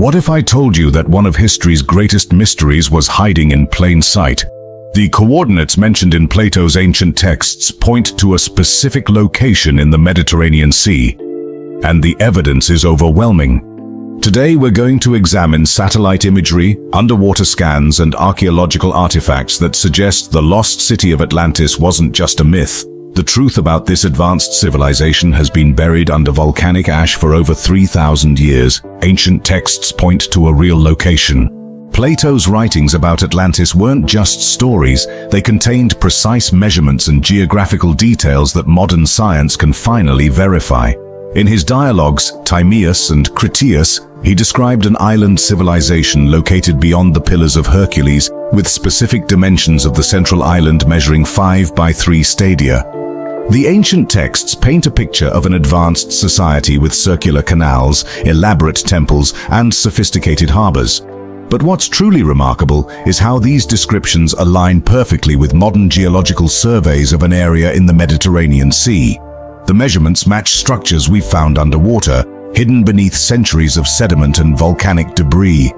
What if I told you that one of history's greatest mysteries was hiding in plain sight? The coordinates mentioned in Plato's ancient texts point to a specific location in the Mediterranean Sea, and the evidence is overwhelming. Today we're going to examine satellite imagery, underwater scans, and archaeological artifacts that suggest the lost city of Atlantis wasn't just a myth. The truth about this advanced civilization has been buried under volcanic ash for over 3,000 years. Ancient texts point to a real location. Plato's writings about Atlantis weren't just stories, they contained precise measurements and geographical details that modern science can finally verify. In his dialogues, Timaeus and Critias, he described an island civilization located beyond the Pillars of Hercules, with specific dimensions of the central island measuring 5 by 3 stadia. The ancient texts paint a picture of an advanced society with circular canals, elaborate temples, and sophisticated harbors. But what's truly remarkable is how these descriptions align perfectly with modern geological surveys of an area in the Mediterranean Sea. The measurements match structures we've found underwater, hidden beneath centuries of sediment and volcanic debris.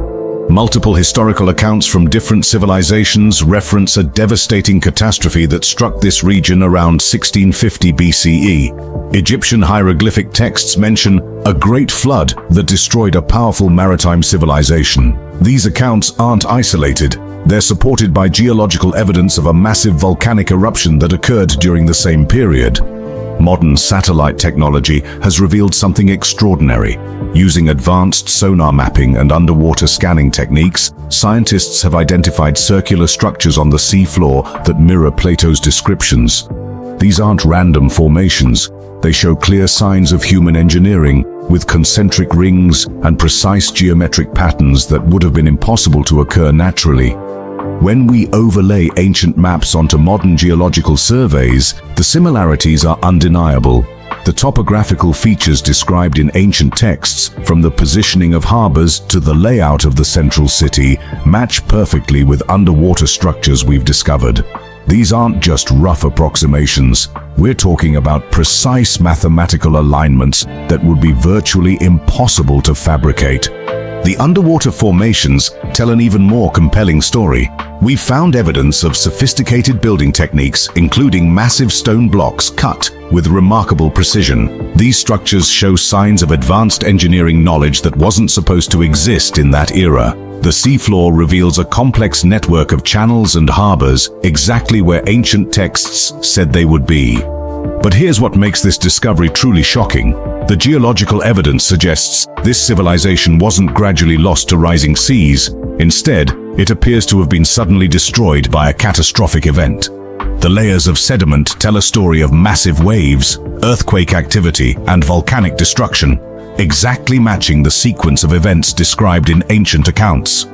Multiple historical accounts from different civilizations reference a devastating catastrophe that struck this region around 1650 BCE. Egyptian hieroglyphic texts mention a great flood that destroyed a powerful maritime civilization. These accounts aren't isolated. They're supported by geological evidence of a massive volcanic eruption that occurred during the same period. Modern satellite technology has revealed something extraordinary. Using advanced sonar mapping and underwater scanning techniques, scientists have identified circular structures on the seafloor that mirror Plato's descriptions. These aren't random formations. They show clear signs of human engineering, with concentric rings and precise geometric patterns that would have been impossible to occur naturally. When we overlay ancient maps onto modern geological surveys, the similarities are undeniable. The topographical features described in ancient texts, from the positioning of harbors to the layout of the central city, match perfectly with underwater structures we've discovered. These aren't just rough approximations. We're talking about precise mathematical alignments that would be virtually impossible to fabricate. The underwater formations tell an even more compelling story. We've found evidence of sophisticated building techniques, including massive stone blocks cut with remarkable precision. These structures show signs of advanced engineering knowledge that wasn't supposed to exist in that era. The seafloor reveals a complex network of channels and harbors, exactly where ancient texts said they would be. But here's what makes this discovery truly shocking. The geological evidence suggests this civilization wasn't gradually lost to rising seas. Instead, it appears to have been suddenly destroyed by a catastrophic event. The layers of sediment tell a story of massive waves, earthquake activity, and volcanic destruction, exactly matching the sequence of events described in ancient accounts.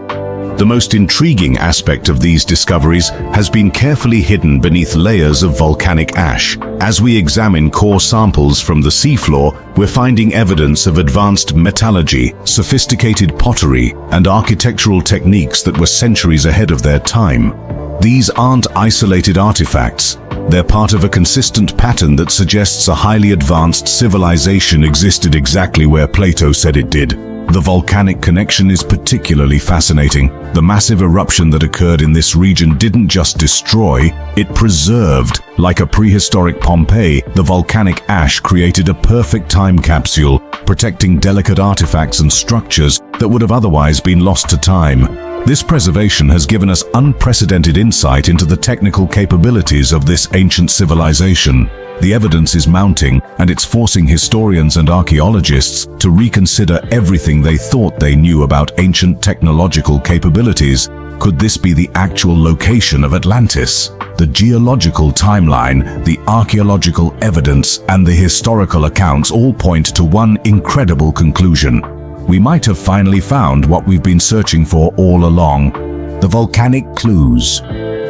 The most intriguing aspect of these discoveries has been carefully hidden beneath layers of volcanic ash. As we examine core samples from the seafloor, we're finding evidence of advanced metallurgy, sophisticated pottery, and architectural techniques that were centuries ahead of their time. These aren't isolated artifacts. They're part of a consistent pattern that suggests a highly advanced civilization existed exactly where Plato said it did. The volcanic connection is particularly fascinating. The massive eruption that occurred in this region didn't just destroy, it preserved. Like a prehistoric Pompeii, the volcanic ash created a perfect time capsule, protecting delicate artifacts and structures that would have otherwise been lost to time. This preservation has given us unprecedented insight into the technical capabilities of this ancient civilization. The evidence is mounting, and it's forcing historians and archaeologists to reconsider everything they thought they knew about ancient technological capabilities. Could this be the actual location of Atlantis? The geological timeline, the archaeological evidence, and the historical accounts all point to one incredible conclusion. We might have finally found what we've been searching for all along: the volcanic clues.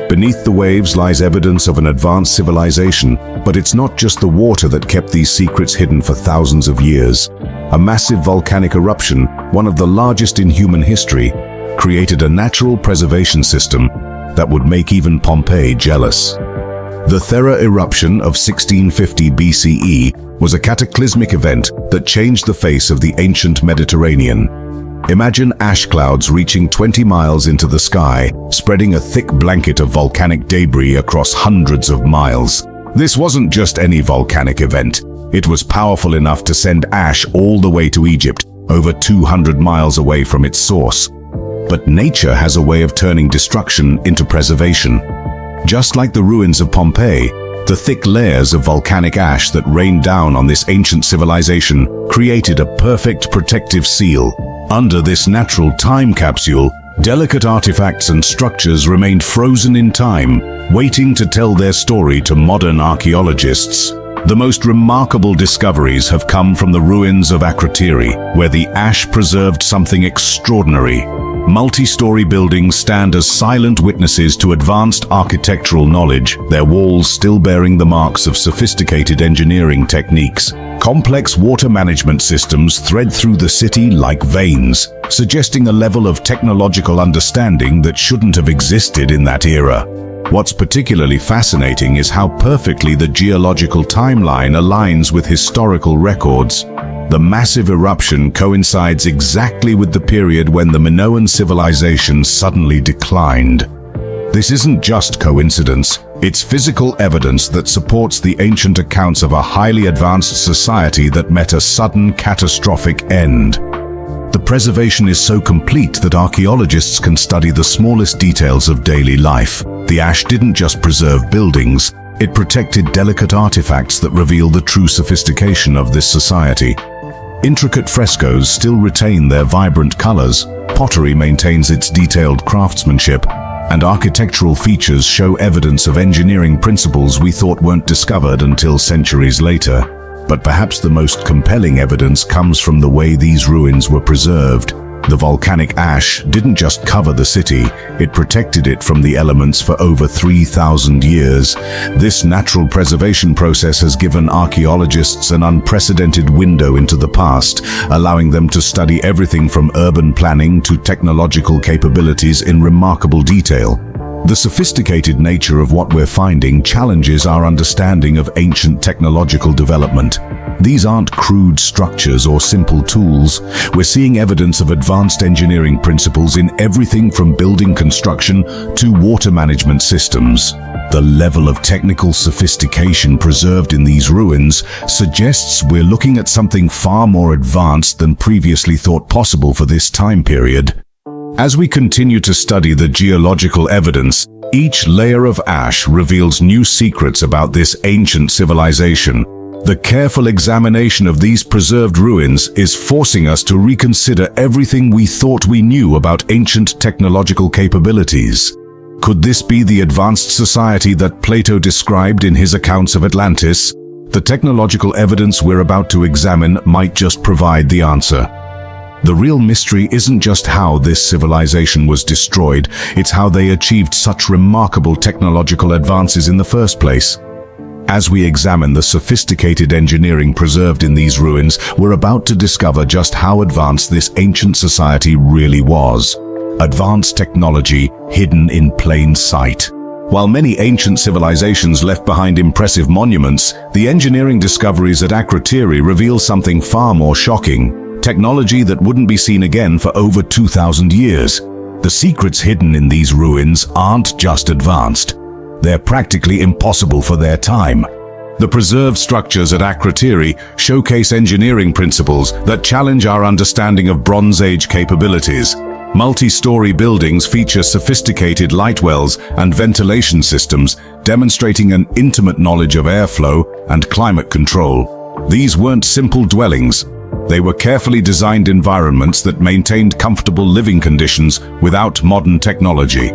Beneath the waves lies evidence of an advanced civilization, but it's not just the water that kept these secrets hidden for thousands of years. A massive volcanic eruption, one of the largest in human history, created a natural preservation system that would make even Pompeii jealous. The Thera eruption of 1650 BCE was a cataclysmic event that changed the face of the ancient Mediterranean. Imagine ash clouds reaching 20 miles into the sky, spreading a thick blanket of volcanic debris across hundreds of miles. This wasn't just any volcanic event. It was powerful enough to send ash all the way to Egypt, over 200 miles away from its source. But nature has a way of turning destruction into preservation. Just like the ruins of Pompeii, the thick layers of volcanic ash that rained down on this ancient civilization created a perfect protective seal. Under this natural time capsule, delicate artifacts and structures remained frozen in time, waiting to tell their story to modern archaeologists. The most remarkable discoveries have come from the ruins of Akrotiri, where the ash preserved something extraordinary. Multi-story buildings stand as silent witnesses to advanced architectural knowledge, their walls still bearing the marks of sophisticated engineering techniques. Complex water management systems thread through the city like veins, suggesting a level of technological understanding that shouldn't have existed in that era. What's particularly fascinating is how perfectly the geological timeline aligns with historical records. The massive eruption coincides exactly with the period when the Minoan civilization suddenly declined. This isn't just coincidence, it's physical evidence that supports the ancient accounts of a highly advanced society that met a sudden catastrophic end. The preservation is so complete that archaeologists can study the smallest details of daily life. The ash didn't just preserve buildings, it protected delicate artifacts that reveal the true sophistication of this society. Intricate frescoes still retain their vibrant colors, pottery maintains its detailed craftsmanship, and architectural features show evidence of engineering principles we thought weren't discovered until centuries later. But perhaps the most compelling evidence comes from the way these ruins were preserved. The volcanic ash didn't just cover the city, it protected it from the elements for over 3,000 years. This natural preservation process has given archaeologists an unprecedented window into the past, allowing them to study everything from urban planning to technological capabilities in remarkable detail. The sophisticated nature of what we're finding challenges our understanding of ancient technological development. These aren't crude structures or simple tools. We're seeing evidence of advanced engineering principles in everything from building construction to water management systems. The level of technical sophistication preserved in these ruins suggests we're looking at something far more advanced than previously thought possible for this time period. As we continue to study the geological evidence, each layer of ash reveals new secrets about this ancient civilization. The careful examination of these preserved ruins is forcing us to reconsider everything we thought we knew about ancient technological capabilities. Could this be the advanced society that Plato described in his accounts of Atlantis? The technological evidence we're about to examine might just provide the answer. The real mystery isn't just how this civilization was destroyed, it's how they achieved such remarkable technological advances in the first place. As we examine the sophisticated engineering preserved in these ruins, we're about to discover just how advanced this ancient society really was. Advanced technology hidden in plain sight. While many ancient civilizations left behind impressive monuments, the engineering discoveries at Akrotiri reveal something far more shocking. Technology that wouldn't be seen again for over 2,000 years. The secrets hidden in these ruins aren't just advanced. They're practically impossible for their time. The preserved structures at Akrotiri showcase engineering principles that challenge our understanding of Bronze Age capabilities. Multi-story buildings feature sophisticated light wells and ventilation systems, demonstrating an intimate knowledge of airflow and climate control. These weren't simple dwellings. They were carefully designed environments that maintained comfortable living conditions without modern technology.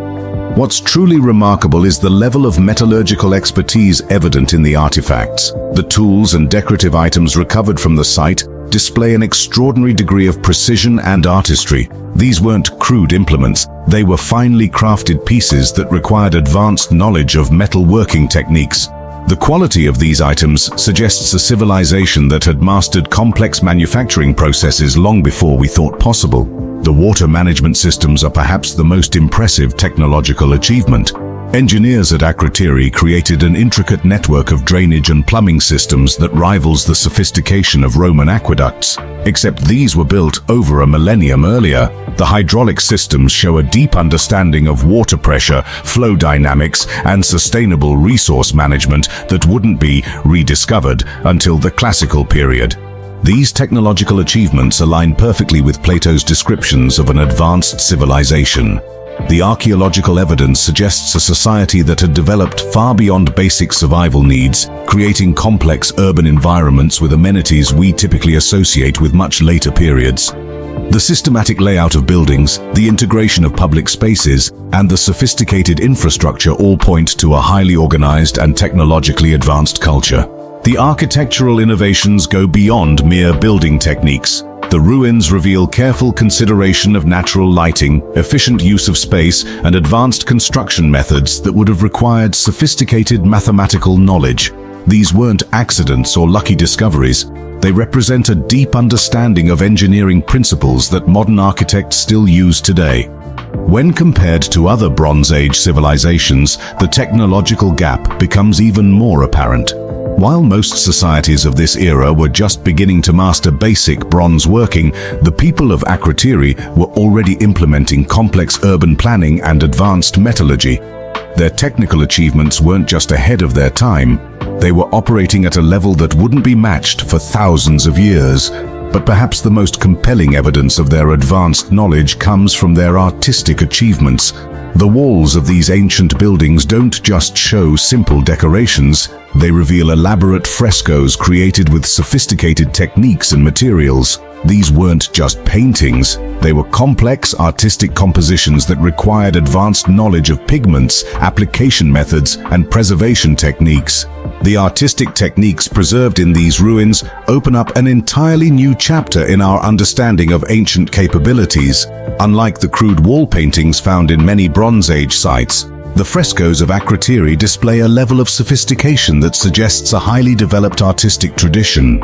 What's truly remarkable is the level of metallurgical expertise evident in the artifacts. The tools and decorative items recovered from the site display an extraordinary degree of precision and artistry. These weren't crude implements, they were finely crafted pieces that required advanced knowledge of metal working techniques. The quality of these items suggests a civilization that had mastered complex manufacturing processes long before we thought possible. The water management systems are perhaps the most impressive technological achievement. Engineers at Akrotiri created an intricate network of drainage and plumbing systems that rivals the sophistication of Roman aqueducts. Except these were built over a millennium earlier. The hydraulic systems show a deep understanding of water pressure, flow dynamics, and sustainable resource management that wouldn't be rediscovered until the classical period. These technological achievements align perfectly with Plato's descriptions of an advanced civilization. The archaeological evidence suggests a society that had developed far beyond basic survival needs, creating complex urban environments with amenities we typically associate with much later periods. The systematic layout of buildings, the integration of public spaces, and the sophisticated infrastructure all point to a highly organized and technologically advanced culture. The architectural innovations go beyond mere building techniques. The ruins reveal careful consideration of natural lighting, efficient use of space, and advanced construction methods that would have required sophisticated mathematical knowledge. These weren't accidents or lucky discoveries. They represent a deep understanding of engineering principles that modern architects still use today. When compared to other Bronze Age civilizations, the technological gap becomes even more apparent. While most societies of this era were just beginning to master basic bronze working, the people of Akrotiri were already implementing complex urban planning and advanced metallurgy. Their technical achievements weren't just ahead of their time, they were operating at a level that wouldn't be matched for thousands of years. But perhaps the most compelling evidence of their advanced knowledge comes from their artistic achievements. The walls of these ancient buildings don't just show simple decorations, they reveal elaborate frescoes created with sophisticated techniques and materials. These weren't just paintings, they were complex artistic compositions that required advanced knowledge of pigments, application methods, and preservation techniques. The artistic techniques preserved in these ruins open up an entirely new chapter in our understanding of ancient capabilities. Unlike the crude wall paintings found in many Bronze Age sites, the frescoes of Akrotiri display a level of sophistication that suggests a highly developed artistic tradition.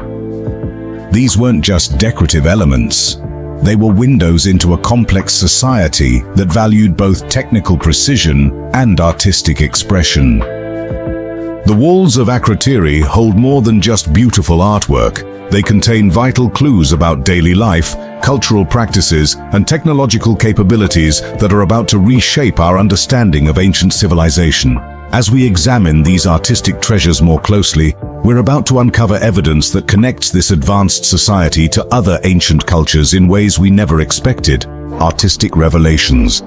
These weren't just decorative elements. They were windows into a complex society that valued both technical precision and artistic expression. The walls of Akrotiri hold more than just beautiful artwork. They contain vital clues about daily life, cultural practices, and technological capabilities that are about to reshape our understanding of ancient civilization. As we examine these artistic treasures more closely, we're about to uncover evidence that connects this advanced society to other ancient cultures in ways we never expected. Artistic revelations.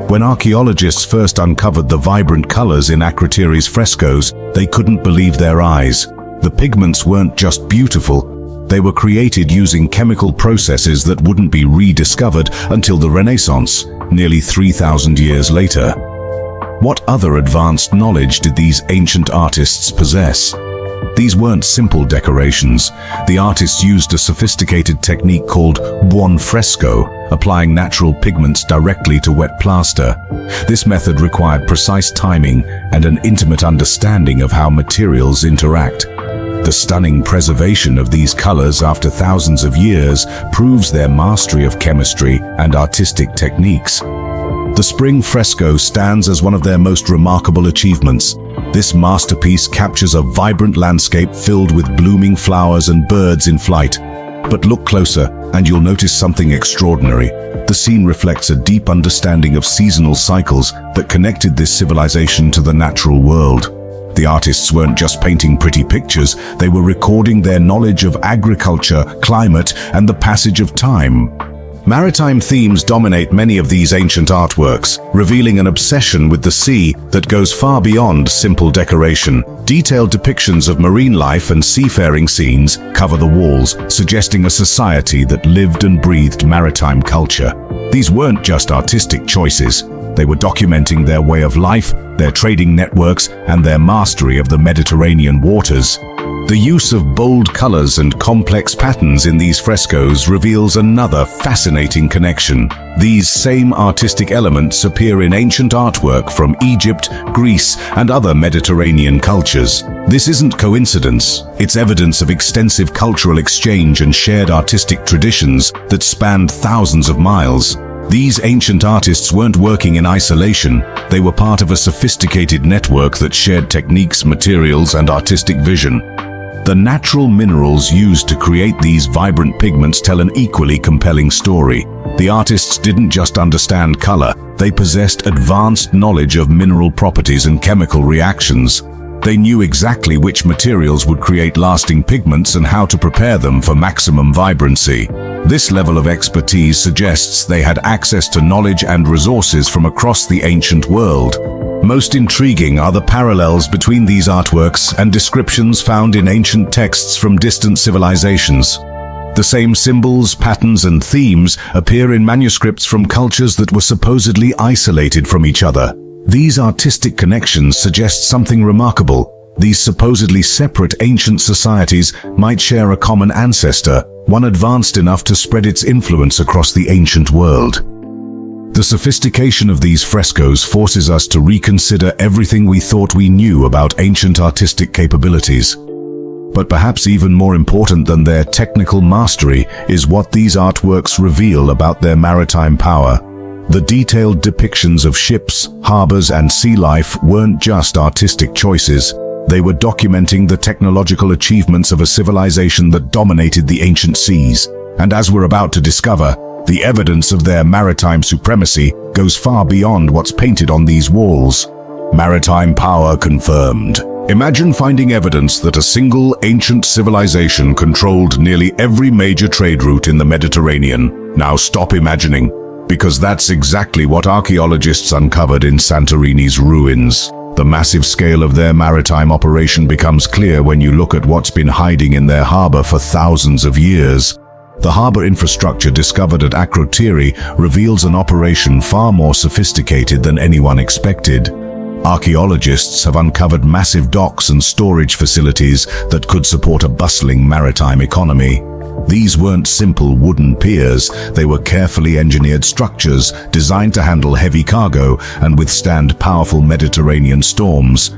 When archaeologists first uncovered the vibrant colors in Akrotiri's frescoes, they couldn't believe their eyes. The pigments weren't just beautiful, they were created using chemical processes that wouldn't be rediscovered until the Renaissance, nearly 3,000 years later. What other advanced knowledge did these ancient artists possess? These weren't simple decorations. The artists used a sophisticated technique called buon fresco, applying natural pigments directly to wet plaster. This method required precise timing and an intimate understanding of how materials interact. The stunning preservation of these colors after thousands of years proves their mastery of chemistry and artistic techniques. The spring fresco stands as one of their most remarkable achievements. This masterpiece captures a vibrant landscape filled with blooming flowers and birds in flight. But look closer, and you'll notice something extraordinary. The scene reflects a deep understanding of seasonal cycles that connected this civilization to the natural world. The artists weren't just painting pretty pictures, they were recording their knowledge of agriculture, climate, and the passage of time. Maritime themes dominate many of these ancient artworks, revealing an obsession with the sea that goes far beyond simple decoration. Detailed depictions of marine life and seafaring scenes cover the walls, suggesting a society that lived and breathed maritime culture. These weren't just artistic choices. They were documenting their way of life, their trading networks, and their mastery of the Mediterranean waters. The use of bold colors and complex patterns in these frescoes reveals another fascinating connection. These same artistic elements appear in ancient artwork from Egypt, Greece, and other Mediterranean cultures. This isn't coincidence, it's evidence of extensive cultural exchange and shared artistic traditions that spanned thousands of miles. These ancient artists weren't working in isolation. They were part of a sophisticated network that shared techniques, materials, and artistic vision. The natural minerals used to create these vibrant pigments tell an equally compelling story. The artists didn't just understand color, they possessed advanced knowledge of mineral properties and chemical reactions. They knew exactly which materials would create lasting pigments and how to prepare them for maximum vibrancy. This level of expertise suggests they had access to knowledge and resources from across the ancient world. Most intriguing are the parallels between these artworks and descriptions found in ancient texts from distant civilizations. The same symbols, patterns, and themes appear in manuscripts from cultures that were supposedly isolated from each other. These artistic connections suggest something remarkable. These supposedly separate ancient societies might share a common ancestor, one advanced enough to spread its influence across the ancient world. The sophistication of these frescoes forces us to reconsider everything we thought we knew about ancient artistic capabilities. But perhaps even more important than their technical mastery is what these artworks reveal about their maritime power. The detailed depictions of ships, harbors, and sea life weren't just artistic choices. They were documenting the technological achievements of a civilization that dominated the ancient seas. And as we're about to discover, the evidence of their maritime supremacy goes far beyond what's painted on these walls. Maritime power confirmed. Imagine finding evidence that a single ancient civilization controlled nearly every major trade route in the Mediterranean. Now stop imagining, because that's exactly what archaeologists uncovered in Santorini's ruins. The massive scale of their maritime operation becomes clear when you look at what's been hiding in their harbor for thousands of years. The harbor infrastructure discovered at Akrotiri reveals an operation far more sophisticated than anyone expected. Archaeologists have uncovered massive docks and storage facilities that could support a bustling maritime economy. These weren't simple wooden piers, they were carefully engineered structures designed to handle heavy cargo and withstand powerful Mediterranean storms.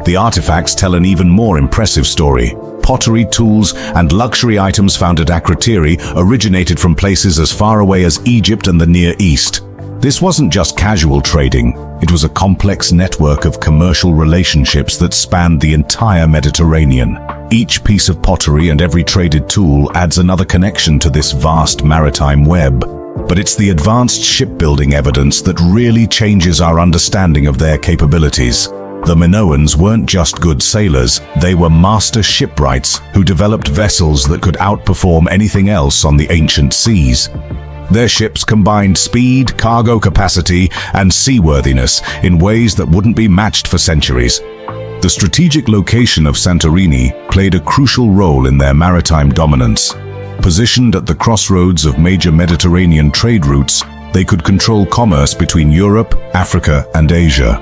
The artifacts tell an even more impressive story. Pottery, tools, and luxury items found at Akrotiri originated from places as far away as Egypt and the Near East. This wasn't just casual trading, it was a complex network of commercial relationships that spanned the entire Mediterranean. Each piece of pottery and every traded tool adds another connection to this vast maritime web. But it's the advanced shipbuilding evidence that really changes our understanding of their capabilities. The Minoans weren't just good sailors, they were master shipwrights who developed vessels that could outperform anything else on the ancient seas. Their ships combined speed, cargo capacity, and seaworthiness in ways that wouldn't be matched for centuries. The strategic location of Santorini played a crucial role in their maritime dominance. Positioned at the crossroads of major Mediterranean trade routes, they could control commerce between Europe, Africa, and Asia.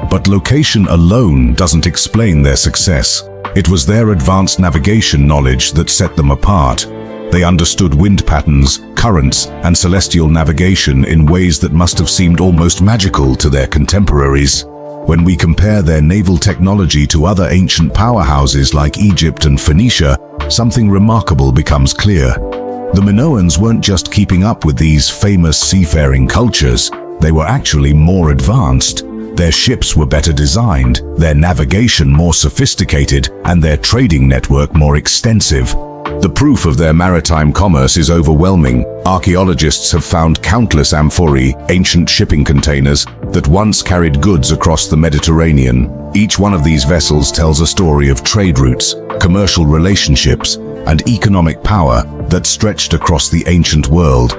But location alone doesn't explain their success. It was their advanced navigation knowledge that set them apart. They understood wind patterns, currents, and celestial navigation in ways that must have seemed almost magical to their contemporaries. When we compare their naval technology to other ancient powerhouses like Egypt and Phoenicia, something remarkable becomes clear. The Minoans weren't just keeping up with these famous seafaring cultures, they were actually more advanced. Their ships were better designed, their navigation more sophisticated, and their trading network more extensive. The proof of their maritime commerce is overwhelming. Archaeologists have found countless amphorae, ancient shipping containers, that once carried goods across the Mediterranean. Each one of these vessels tells a story of trade routes, commercial relationships, and economic power that stretched across the ancient world.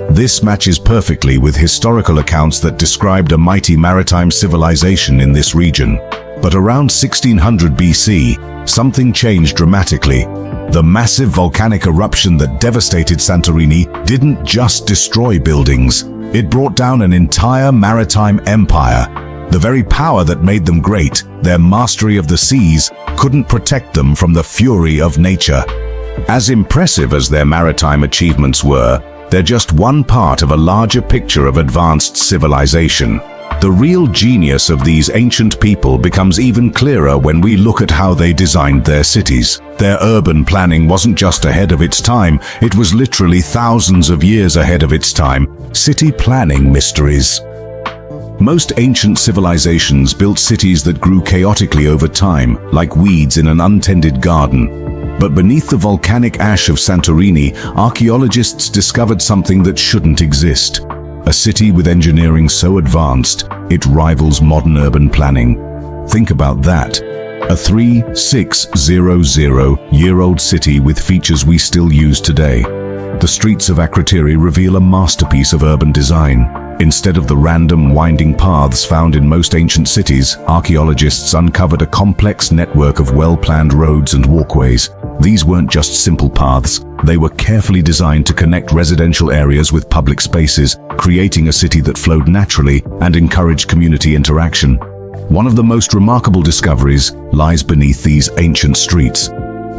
This matches perfectly with historical accounts that described a mighty maritime civilization in this region. But around 1600 BC, something changed dramatically. The massive volcanic eruption that devastated Santorini didn't just destroy buildings, it brought down an entire maritime empire. The very power that made them great, their mastery of the seas, couldn't protect them from the fury of nature. As impressive as their maritime achievements were, they're just one part of a larger picture of advanced civilization. The The real genius of these ancient people becomes even clearer when we look at how they designed their cities. Their urban planning wasn't just ahead of its time, it was literally thousands of years ahead of its time. City planning mysteries. Most ancient civilizations built cities that grew chaotically over time, like weeds in an untended garden. But beneath the volcanic ash of Santorini, archaeologists discovered something that shouldn't exist. A city with engineering so advanced, it rivals modern urban planning. Think about that. A 3600-year-old city with features we still use today. The streets of Akrotiri reveal a masterpiece of urban design. Instead of the random winding paths found in most ancient cities, archaeologists uncovered a complex network of well-planned roads and walkways. These weren't just simple paths. They were carefully designed to connect residential areas with public spaces, creating a city that flowed naturally and encouraged community interaction. One of the most remarkable discoveries lies beneath these ancient streets.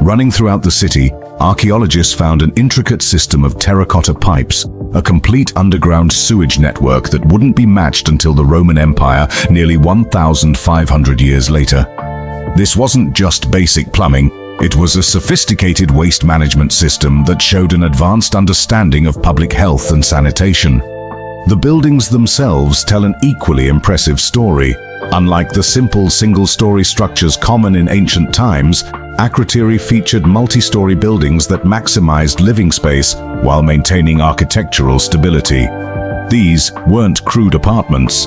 Running throughout the city, archaeologists found an intricate system of terracotta pipes, a complete underground sewage network that wouldn't be matched until the Roman Empire nearly 1,500 years later. This wasn't just basic plumbing, it was a sophisticated waste management system that showed an advanced understanding of public health and sanitation. The buildings themselves tell an equally impressive story. Unlike the simple single-story structures common in ancient times, Akrotiri featured multi-story buildings that maximized living space while maintaining architectural stability. These weren't crude apartments.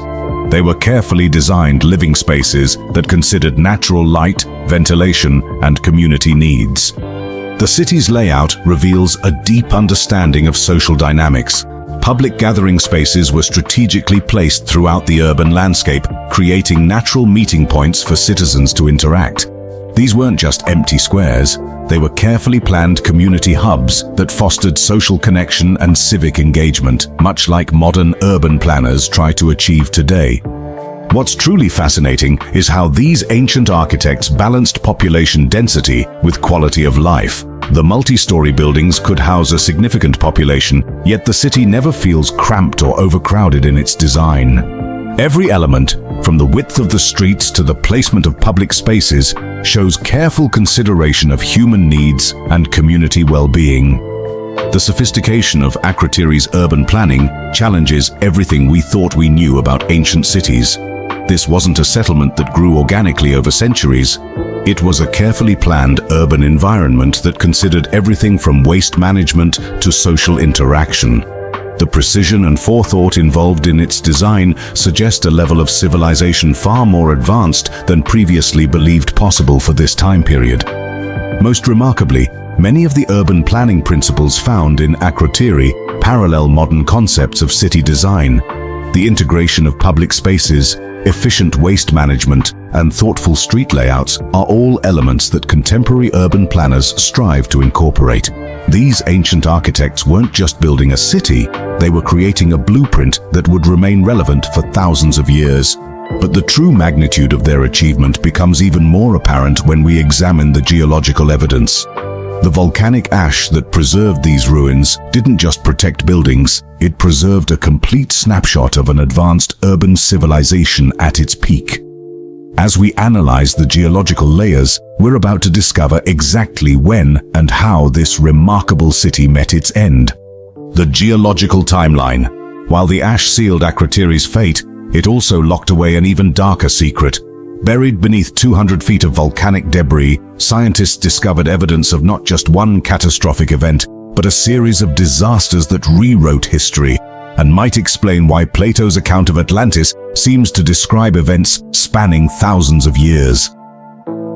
They were carefully designed living spaces that considered natural light, ventilation, and community needs. The city's layout reveals a deep understanding of social dynamics. Public gathering spaces were strategically placed throughout the urban landscape, creating natural meeting points for citizens to interact. These weren't just empty squares, they were carefully planned community hubs that fostered social connection and civic engagement, much like modern urban planners try to achieve today. What's truly fascinating is how these ancient architects balanced population density with quality of life. The multi-story buildings could house a significant population, yet the city never feels cramped or overcrowded in its design. Every element, from the width of the streets to the placement of public spaces, shows careful consideration of human needs and community well-being. The sophistication of Akrotiri's urban planning challenges everything we thought we knew about ancient cities. This wasn't a settlement that grew organically over centuries. It was a carefully planned urban environment that considered everything from waste management to social interaction. The precision and forethought involved in its design suggest a level of civilization far more advanced than previously believed possible for this time period. Most remarkably, many of the urban planning principles found in Akrotiri parallel modern concepts of city design. The integration of public spaces, efficient waste management, and thoughtful street layouts are all elements that contemporary urban planners strive to incorporate. These ancient architects weren't just building a city, they were creating a blueprint that would remain relevant for thousands of years. But the true magnitude of their achievement becomes even more apparent when we examine the geological evidence. The volcanic ash that preserved these ruins didn't just protect buildings, it preserved a complete snapshot of an advanced urban civilization at its peak. As we analyze the geological layers, we're about to discover exactly when and how this remarkable city met its end. The geological timeline. While the ash sealed Akrotiri's fate, it also locked away an even darker secret. Buried beneath 200 feet of volcanic debris, scientists discovered evidence of not just one catastrophic event, but a series of disasters that rewrote history, and might explain why Plato's account of Atlantis seems to describe events spanning thousands of years.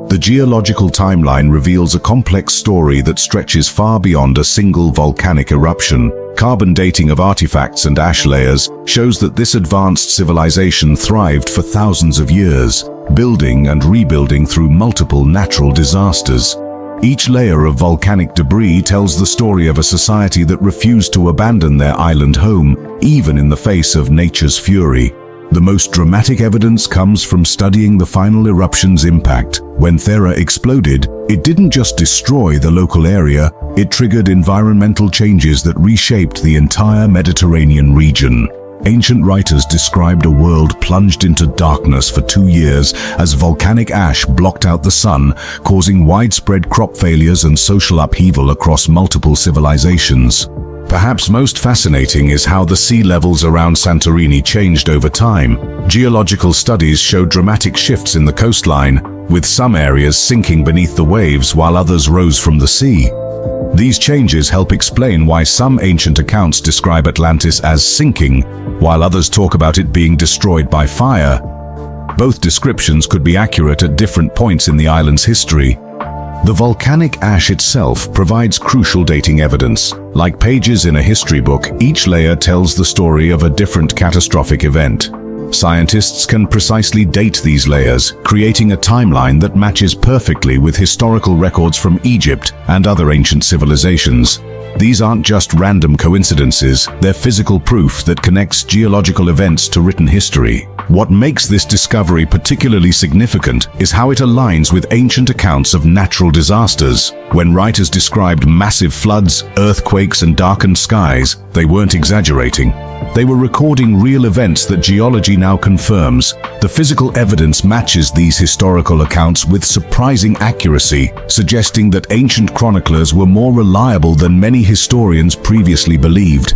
The geological timeline reveals a complex story that stretches far beyond a single volcanic eruption. Carbon dating of artifacts and ash layers shows that this advanced civilization thrived for thousands of years, building and rebuilding through multiple natural disasters. Each layer of volcanic debris tells the story of a society that refused to abandon their island home, even in the face of nature's fury. The most dramatic evidence comes from studying the final eruption's impact. When Thera exploded, it didn't just destroy the local area, it triggered environmental changes that reshaped the entire Mediterranean region. Ancient writers described a world plunged into darkness for 2 years as volcanic ash blocked out the sun, causing widespread crop failures and social upheaval across multiple civilizations. Perhaps most fascinating is how the sea levels around Santorini changed over time. Geological studies showed dramatic shifts in the coastline, with some areas sinking beneath the waves while others rose from the sea. These changes help explain why some ancient accounts describe Atlantis as sinking, while others talk about it being destroyed by fire. Both descriptions could be accurate at different points in the island's history. The volcanic ash itself provides crucial dating evidence. Like pages in a history book, each layer tells the story of a different catastrophic event. Scientists can precisely date these layers, creating a timeline that matches perfectly with historical records from Egypt and other ancient civilizations. These aren't just random coincidences, they're physical proof that connects geological events to written history. What makes this discovery particularly significant is how it aligns with ancient accounts of natural disasters. When writers described massive floods, earthquakes, and darkened skies, they weren't exaggerating. They were recording real events that geology now confirms. The physical evidence matches these historical accounts with surprising accuracy, suggesting that ancient chroniclers were more reliable than many historians previously believed.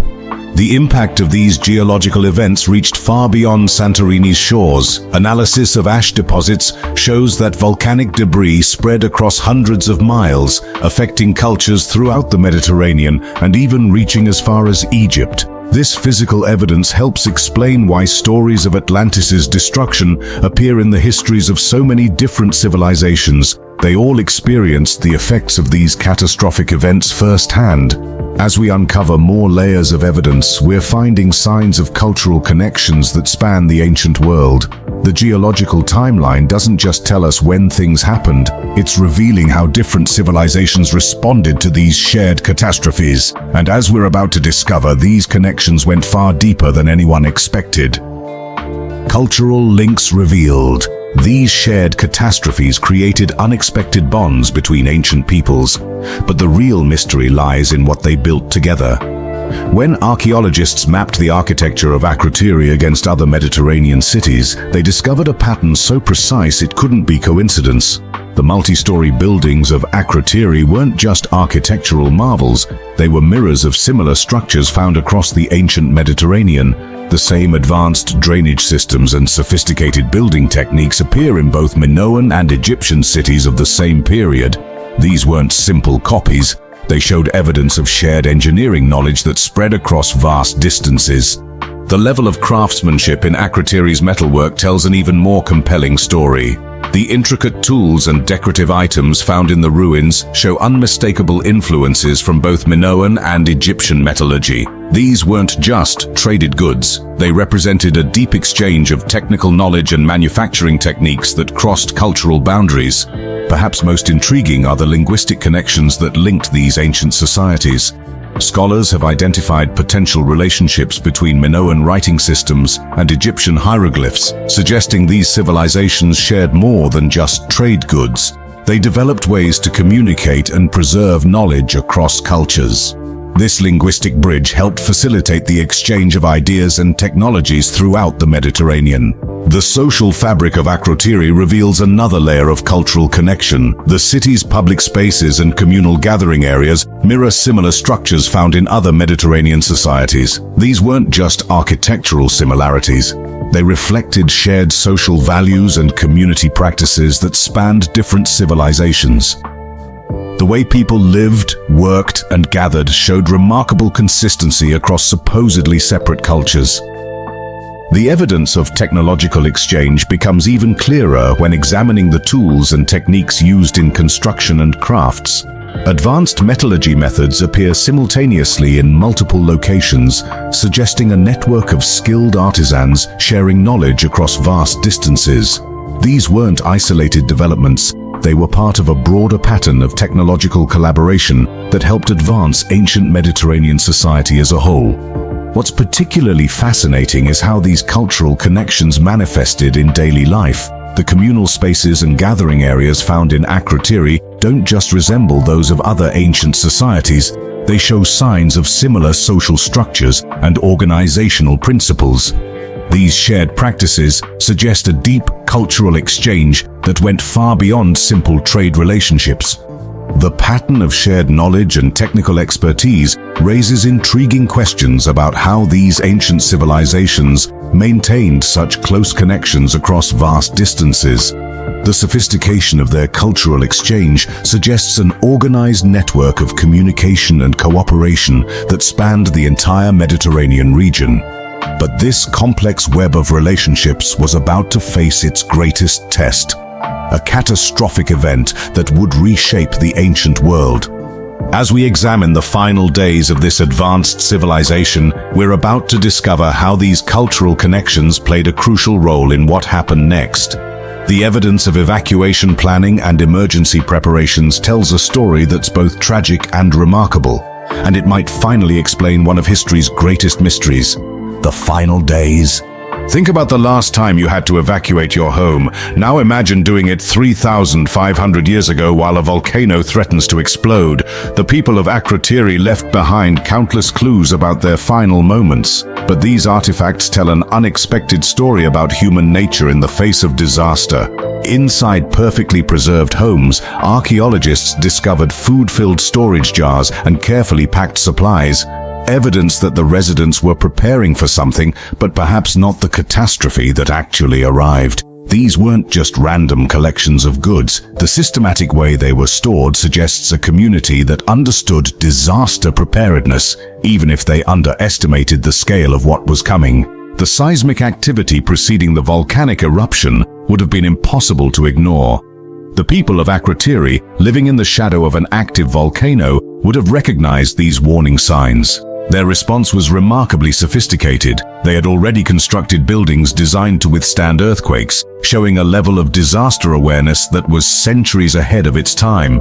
The impact of these geological events reached far beyond Santorini's shores. Analysis of ash deposits shows that volcanic debris spread across hundreds of miles, affecting cultures throughout the Mediterranean and even reaching as far as Egypt. This physical evidence helps explain why stories of Atlantis' destruction appear in the histories of so many different civilizations. They all experienced the effects of these catastrophic events firsthand. As we uncover more layers of evidence, we're finding signs of cultural connections that span the ancient world. The geological timeline doesn't just tell us when things happened, it's revealing how different civilizations responded to these shared catastrophes. And as we're about to discover, these connections went far deeper than anyone expected. Cultural links revealed. These shared catastrophes created unexpected bonds between ancient peoples, but the real mystery lies in what they built together. When archaeologists mapped the architecture of Akrotiri against other Mediterranean cities, they discovered a pattern so precise it couldn't be coincidence. The multi-story buildings of Akrotiri weren't just architectural marvels, they were mirrors of similar structures found across the ancient Mediterranean. The same advanced drainage systems and sophisticated building techniques appear in both Minoan and Egyptian cities of the same period. These weren't simple copies, they showed evidence of shared engineering knowledge that spread across vast distances. The level of craftsmanship in Akrotiri's metalwork tells an even more compelling story. The intricate tools and decorative items found in the ruins show unmistakable influences from both Minoan and Egyptian metallurgy. These weren't just traded goods, they represented a deep exchange of technical knowledge and manufacturing techniques that crossed cultural boundaries. Perhaps most intriguing are the linguistic connections that linked these ancient societies. Scholars have identified potential relationships between Minoan writing systems and Egyptian hieroglyphs, suggesting these civilizations shared more than just trade goods. They developed ways to communicate and preserve knowledge across cultures. This linguistic bridge helped facilitate the exchange of ideas and technologies throughout the Mediterranean. The social fabric of Akrotiri reveals another layer of cultural connection. The city's public spaces and communal gathering areas mirror similar structures found in other Mediterranean societies. These weren't just architectural similarities. They reflected shared social values and community practices that spanned different civilizations. The way people lived, worked, and gathered showed remarkable consistency across supposedly separate cultures. The evidence of technological exchange becomes even clearer when examining the tools and techniques used in construction and crafts. Advanced metallurgy methods appear simultaneously in multiple locations, suggesting a network of skilled artisans sharing knowledge across vast distances. These weren't isolated developments. They were part of a broader pattern of technological collaboration that helped advance ancient Mediterranean society as a whole. What's particularly fascinating is how these cultural connections manifested in daily life. The communal spaces and gathering areas found in Akrotiri don't just resemble those of other ancient societies, they show signs of similar social structures and organizational principles. These shared practices suggest a deep cultural exchange that went far beyond simple trade relationships. The pattern of shared knowledge and technical expertise raises intriguing questions about how these ancient civilizations maintained such close connections across vast distances. The sophistication of their cultural exchange suggests an organized network of communication and cooperation that spanned the entire Mediterranean region. But this complex web of relationships was about to face its greatest test, a catastrophic event that would reshape the ancient world. As we examine the final days of this advanced civilization, we're about to discover how these cultural connections played a crucial role in what happened next. The evidence of evacuation planning and emergency preparations tells a story that's both tragic and remarkable, and it might finally explain one of history's greatest mysteries: the final days. Think about the last time you had to evacuate your home. Now imagine doing it 3,500 years ago while a volcano threatens to explode. The people of Akrotiri left behind countless clues about their final moments. But these artifacts tell an unexpected story about human nature in the face of disaster. Inside perfectly preserved homes, archaeologists discovered food-filled storage jars and carefully packed supplies. Evidence that the residents were preparing for something, but perhaps not the catastrophe that actually arrived. These weren't just random collections of goods. The systematic way they were stored suggests a community that understood disaster preparedness, even if they underestimated the scale of what was coming. The seismic activity preceding the volcanic eruption would have been impossible to ignore. The people of Akrotiri, living in the shadow of an active volcano, would have recognized these warning signs. Their response was remarkably sophisticated. They had already constructed buildings designed to withstand earthquakes, showing a level of disaster awareness that was centuries ahead of its time.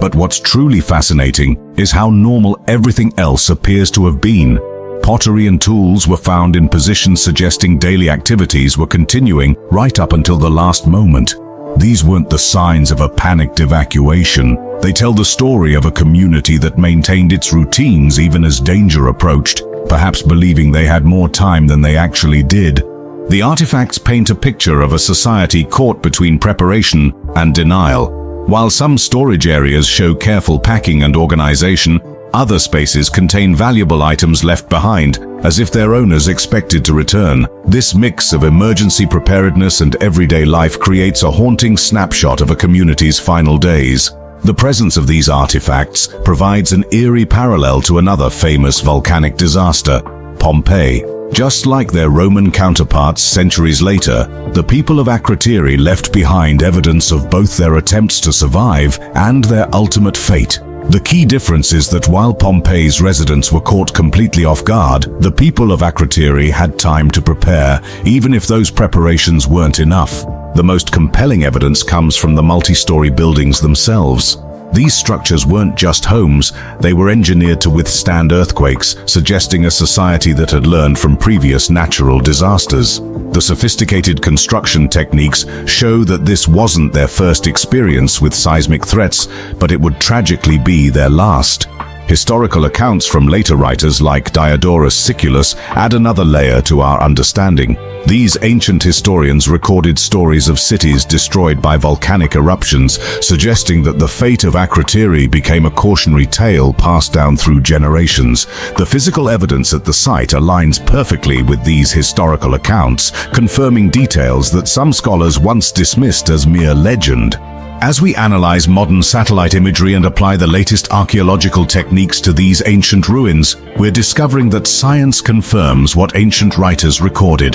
But what's truly fascinating is how normal everything else appears to have been. Pottery and tools were found in positions suggesting daily activities were continuing right up until the last moment. These weren't the signs of a panicked evacuation. They tell the story of a community that maintained its routines even as danger approached, perhaps believing they had more time than they actually did. The artifacts paint a picture of a society caught between preparation and denial. While some storage areas show careful packing and organization, other spaces contain valuable items left behind, as if their owners expected to return. This mix of emergency preparedness and everyday life creates a haunting snapshot of a community's final days. The presence of these artifacts provides an eerie parallel to another famous volcanic disaster, Pompeii. Just like their Roman counterparts centuries later, the people of Akrotiri left behind evidence of both their attempts to survive and their ultimate fate. The key difference is that while Pompeii's residents were caught completely off guard, the people of Akrotiri had time to prepare, even if those preparations weren't enough. The most compelling evidence comes from the multi-story buildings themselves. These structures weren't just homes, they were engineered to withstand earthquakes, suggesting a society that had learned from previous natural disasters. The sophisticated construction techniques show that this wasn't their first experience with seismic threats, but it would tragically be their last. Historical accounts from later writers like Diodorus Siculus add another layer to our understanding. These ancient historians recorded stories of cities destroyed by volcanic eruptions, suggesting that the fate of Akrotiri became a cautionary tale passed down through generations. The physical evidence at the site aligns perfectly with these historical accounts, confirming details that some scholars once dismissed as mere legend. As we analyze modern satellite imagery and apply the latest archaeological techniques to these ancient ruins, we're discovering that science confirms what ancient writers recorded.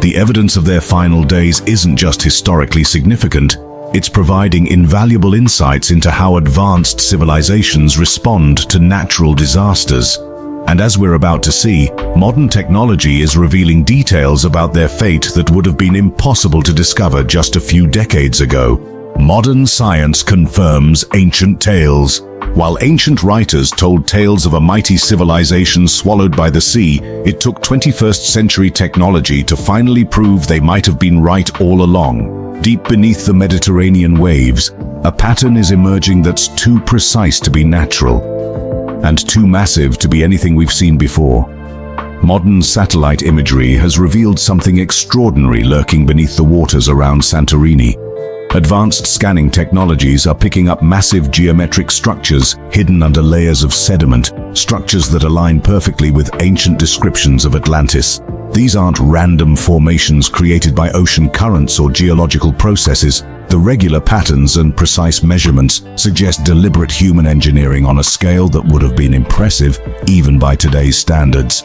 The evidence of their final days isn't just historically significant, it's providing invaluable insights into how advanced civilizations respond to natural disasters. And as we're about to see, modern technology is revealing details about their fate that would have been impossible to discover just a few decades ago. Modern science confirms ancient tales. While ancient writers told tales of a mighty civilization swallowed by the sea, it took 21st century technology to finally prove they might have been right all along. Deep beneath the Mediterranean waves, a pattern is emerging that's too precise to be natural. and too massive to be anything we've seen before. Modern satellite imagery has revealed something extraordinary lurking beneath the waters around Santorini. Advanced scanning technologies are picking up massive geometric structures hidden under layers of sediment, structures that align perfectly with ancient descriptions of Atlantis. These aren't random formations created by ocean currents or geological processes. The regular patterns and precise measurements suggest deliberate human engineering on a scale that would have been impressive even by today's standards.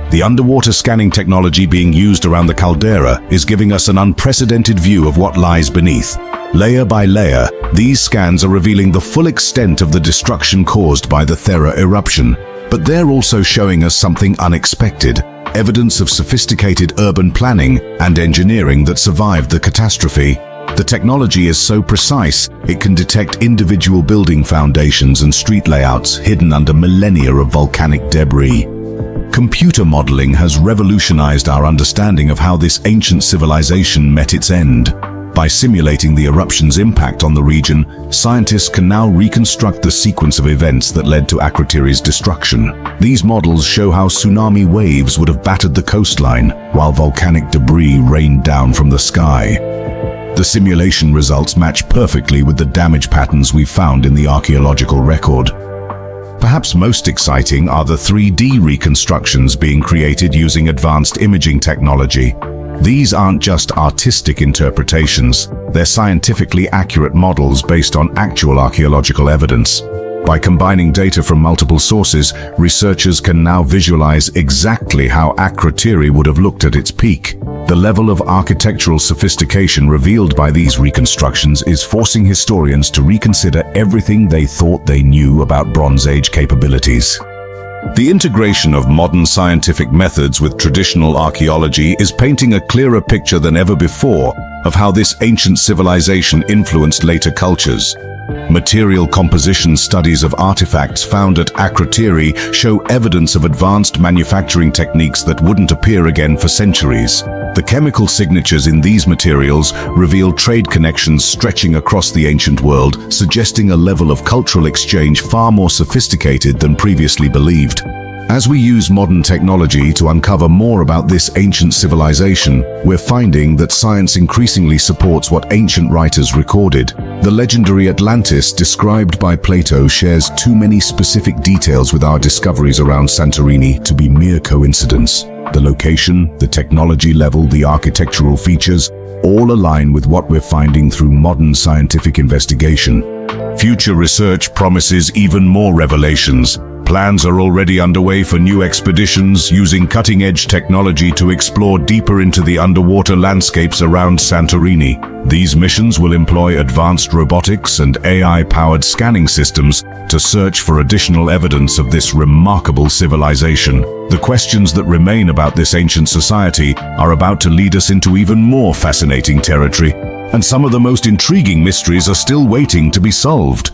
The underwater scanning technology being used around the caldera is giving us an unprecedented view of what lies beneath. Layer by layer, these scans are revealing the full extent of the destruction caused by the Thera eruption. But they're also showing us something unexpected, evidence of sophisticated urban planning and engineering that survived the catastrophe. The technology is so precise, it can detect individual building foundations and street layouts hidden under millennia of volcanic debris. Computer modeling has revolutionized our understanding of how this ancient civilization met its end. By simulating the eruption's impact on the region, scientists can now reconstruct the sequence of events that led to Akrotiri's destruction. These models show how tsunami waves would have battered the coastline, while volcanic debris rained down from the sky. The simulation results match perfectly with the damage patterns we've found in the archaeological record. Perhaps most exciting are the 3D reconstructions being created using advanced imaging technology. These aren't just artistic interpretations, they're scientifically accurate models based on actual archaeological evidence. By combining data from multiple sources, researchers can now visualize exactly how Akrotiri would have looked at its peak. The level of architectural sophistication revealed by these reconstructions is forcing historians to reconsider everything they thought they knew about Bronze Age capabilities. The integration of modern scientific methods with traditional archaeology is painting a clearer picture than ever before of how this ancient civilization influenced later cultures. Material composition studies of artifacts found at Akrotiri show evidence of advanced manufacturing techniques that wouldn't appear again for centuries. The chemical signatures in these materials reveal trade connections stretching across the ancient world, suggesting a level of cultural exchange far more sophisticated than previously believed. As we use modern technology to uncover more about this ancient civilization, we're finding that science increasingly supports what ancient writers recorded. The legendary Atlantis described by Plato shares too many specific details with our discoveries around Santorini to be mere coincidence. The location, the technology level, the architectural features, all align with what we're finding through modern scientific investigation. Future research promises even more revelations. Plans are already underway for new expeditions using cutting-edge technology to explore deeper into the underwater landscapes around Santorini. These missions will employ advanced robotics and AI-powered scanning systems to search for additional evidence of this remarkable civilization. The questions that remain about this ancient society are about to lead us into even more fascinating territory, and some of the most intriguing mysteries are still waiting to be solved.